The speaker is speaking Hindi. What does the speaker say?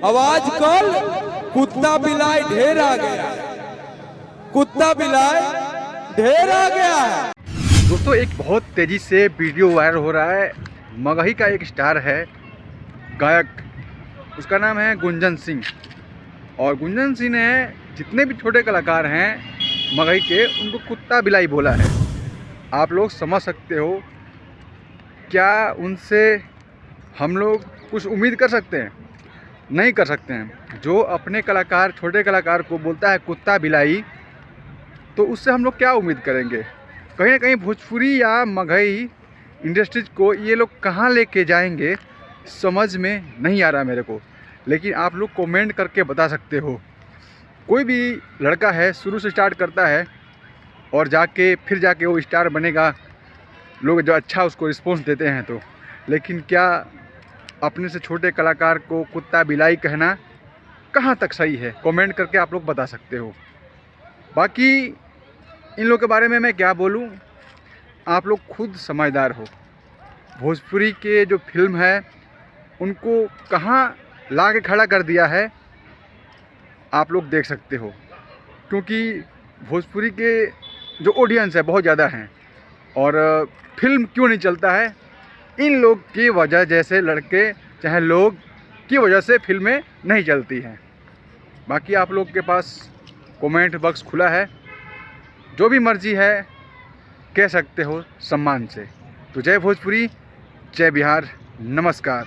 अब आजकल कुत्ता बिलाई ढेर आ गया है, कुत्ता बिलाई ढेर आ गया है। दोस्तों एक बहुत तेज़ी से वीडियो वायरल हो रहा है। मगही का एक स्टार है गायक, उसका नाम है गुंजन सिंह। और गुंजन सिंह ने जितने भी छोटे कलाकार हैं मगही के, उनको कुत्ता बिलाई बोला है। आप लोग समझ सकते हो, क्या उनसे हम लोग कुछ उम्मीद कर सकते हैं? नहीं कर सकते हैं। जो अपने कलाकार, छोटे कलाकार को बोलता है कुत्ता बिलाई, तो उससे हम लोग क्या उम्मीद करेंगे? कहीं ना कहीं भोजपुरी या मगही इंडस्ट्रीज को ये लोग कहाँ लेके जाएंगे समझ में नहीं आ रहा मेरे को। लेकिन आप लोग कमेंट करके बता सकते हो। कोई भी लड़का है, शुरू से स्टार्ट करता है और फिर जाके वो स्टार बनेगा, लोग जो अच्छा उसको रिस्पॉन्स देते हैं तो। लेकिन क्या अपने से छोटे कलाकार को कुत्ता बिलाई कहना कहाँ तक सही है? कमेंट करके आप लोग बता सकते हो। बाकी इन लोगों के बारे में मैं क्या बोलूं, आप लोग खुद समझदार हो। भोजपुरी के जो फिल्म है उनको कहाँ ला के खड़ा कर दिया है, आप लोग देख सकते हो। क्योंकि भोजपुरी के जो ऑडियंस है बहुत ज़्यादा हैं, और फिल्म क्यों नहीं चलता है? इन लोग की वजह, जैसे लड़के चाहे लोग की वजह से फिल्में नहीं चलती हैं। बाकी आप लोग के पास कमेंट बॉक्स खुला है, जो भी मर्जी है कह सकते हो सम्मान से। तो जय भोजपुरी, जय बिहार, नमस्कार।